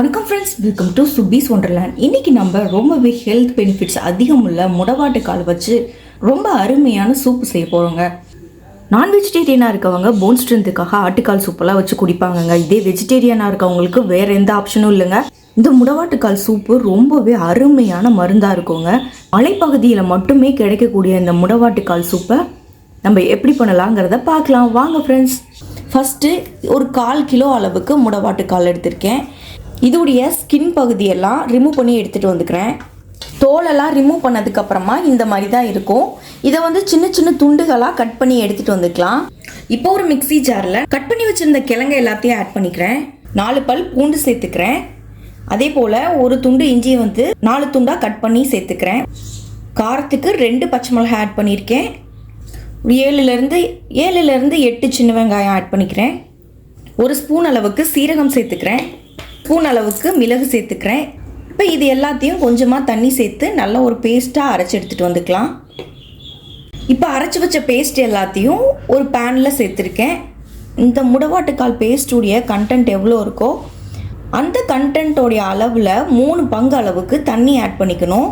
வணக்கம் friends, welcome to சுபீஸ் wonderland. இன்றைக்கி நம்ம ரொம்பவே ஹெல்த் பெனிஃபிட்ஸ் அதிகமுள்ள முடவாட்டுக்கால் வச்சு ரொம்ப அருமையான சூப்பு செய்ய போகிறோங்க. நான் வெஜிடேரியனாக இருக்கவங்க போன் ஸ்ட்ரென்த்துக்காக ஆட்டுக்கால் சூப்பெல்லாம் வச்சு குடிப்பாங்கங்க. இதே வெஜிடேரியனாக இருக்கவங்களுக்கு வேறு எந்த ஆப்ஷனும் இல்லைங்க. இந்த முடவாட்டுக்கால் சூப்பு ரொம்பவே அருமையான மருந்தாக இருக்குங்க. மலைப்பகுதியில் மட்டுமே கிடைக்கக்கூடிய இந்த முடவாட்டுக்கால் சூப்பை நம்ம எப்படி பண்ணலாங்கிறத பார்க்கலாம் வாங்க ஃப்ரெண்ட்ஸ். ஃபஸ்ட்டு ஒரு 1/4 கிலோ அளவுக்கு முடவாட்டுக்கால் எடுத்திருக்கேன். இதோடைய ஸ்கின் பகுதியெல்லாம் ரிமூவ் பண்ணி எடுத்துகிட்டு வந்துக்கிறேன். தோலெல்லாம் ரிமூவ் பண்ணதுக்கப்புறமா இந்த மாதிரி தான் இருக்கும். இதை சின்ன சின்ன துண்டுகளாக கட் பண்ணி எடுத்துகிட்டு வந்துக்கலாம். இப்போ ஒரு மிக்ஸி ஜாரில் கட் பண்ணி வச்சுருந்த கிழங்கு எல்லாத்தையும் ஆட் பண்ணிக்கிறேன். 4 பல் பூண்டு சேர்த்துக்கிறேன். அதே போல் ஒரு துண்டு இஞ்சியை 4 துண்டாக கட் பண்ணி சேர்த்துக்கிறேன். காரத்துக்கு 2 பச்சை மிளகாய் ஆட் பண்ணியிருக்கேன். 7லேருந்து 8 சின்ன வெங்காயம் ஆட் பண்ணிக்கிறேன். 1 ஸ்பூன் அளவுக்கு சீரகம் சேர்த்துக்கிறேன். ஸ்பூன் அளவுக்கு மிளகு சேர்த்துக்கிறேன். இப்போ இது எல்லாத்தையும் கொஞ்சமாக தண்ணி சேர்த்து நல்லா ஒரு பேஸ்ட்டாக அரைச்சி எடுத்துகிட்டு வந்துக்கலாம். இப்போ அரைச்சி வச்ச பேஸ்ட் எல்லாத்தையும் ஒரு பேனில் சேர்த்துருக்கேன். இந்த முடவாட்டுக்கால் பேஸ்ட்டுடைய கண்டென்ட் எவ்வளோ இருக்கோ அந்த கண்டென்ட்டோடைய அளவில் 3 பங்கு அளவுக்கு தண்ணி ஆட் பண்ணிக்கணும்.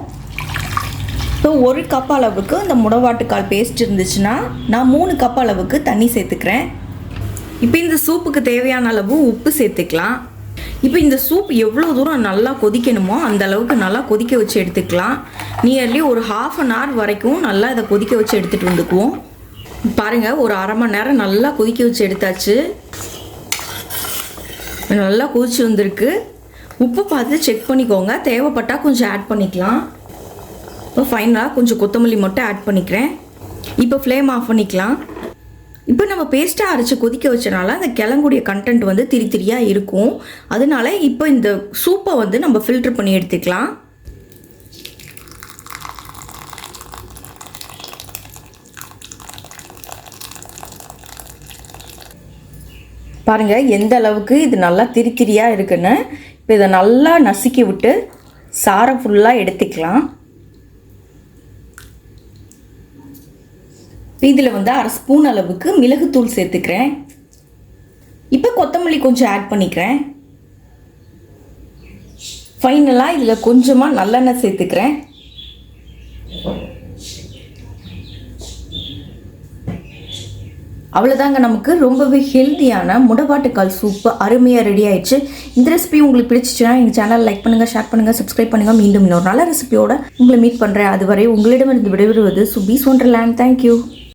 இப்போ 1 கப் அளவுக்கு இந்த முடவாட்டுக்கால் பேஸ்ட் இருந்துச்சுன்னா நான் 3 கப் அளவுக்கு தண்ணி சேர்த்துக்கிறேன். இப்போ இந்த சூப்புக்கு தேவையான அளவு உப்பு சேர்த்துக்கலாம். இப்போ இந்த சூப் எவ்வளோ தூரம் நல்லா கொதிக்கணுமோ அந்த அளவுக்கு நல்லா கொதிக்க வச்சு எடுத்துக்கலாம். நியர்லி ஒரு 1/2 hour வரைக்கும் நல்லா இதை கொதிக்க வச்சு எடுத்துகிட்டு வந்துக்குவோம். பாருங்கள், ஒரு 1/2 மணி நேரம் நல்லா கொதிக்க வச்சு எடுத்தாச்சு. நல்லா கொதிச்சு வந்திருக்கு. உப்பு பார்த்து செக் பண்ணிக்கோங்க. தேவைப்பட்டால் கொஞ்சம் ஆட் பண்ணிக்கலாம். இப்போ ஃபைனலாக கொஞ்சம் கொத்தமல்லி மட்டும் ஆட் பண்ணிக்கிறேன். இப்போ ஃப்ளேம் ஆஃப் பண்ணிக்கலாம். இப்போ நம்ம பேஸ்ட்டாக அரைச்சி கொதிக்க வச்சனால அந்த கிழங்குடைய கண்டென்ட் திரியாக இருக்கும். அதனால இப்போ இந்த சூப்பை நம்ம ஃபில்டர் பண்ணி எடுத்துக்கலாம். பாருங்கள் எந்த அளவுக்கு இது நல்லா திரியாக இருக்குன்னு. இப்போ இதை நல்லா நசுக்கி விட்டு சாறை ஃபுல்லாக எடுத்துக்கலாம். இதில் 1/2 ஸ்பூன் அளவுக்கு மிளகுத்தூள் சேர்த்துக்கிறேன். இப்போ கொத்தமல்லி கொஞ்சம் ஆட் பண்ணிக்கிறேன். ஃபைனலாக இதில் கொஞ்சமாக நல்லெண்ணெய் சேர்த்துக்கிறேன். அவ்வளோதாங்க, நமக்கு ரொம்பவே ஹெல்த்தியான முடவாட்டுக்கால் சூப்பு அருமையாக ரெடி ஆயிடுச்சு. இந்த ரெசிபி உங்களுக்கு பிடிச்சிச்சுன்னா எங்கள் சேனல் லைக் பண்ணுங்கள், ஷேர் பண்ணுங்கள், சப்ஸ்கிரைப் பண்ணுங்கள். மீண்டும் இன்னொரு நல்ல ரெசிபியோட உங்களை மீட் பண்ணுறேன். அதுவரை உங்களிடமிருந்து விடைபெறுவது சுபீஸ் ஒண்டர்லேண்ட். தேங்க்யூ.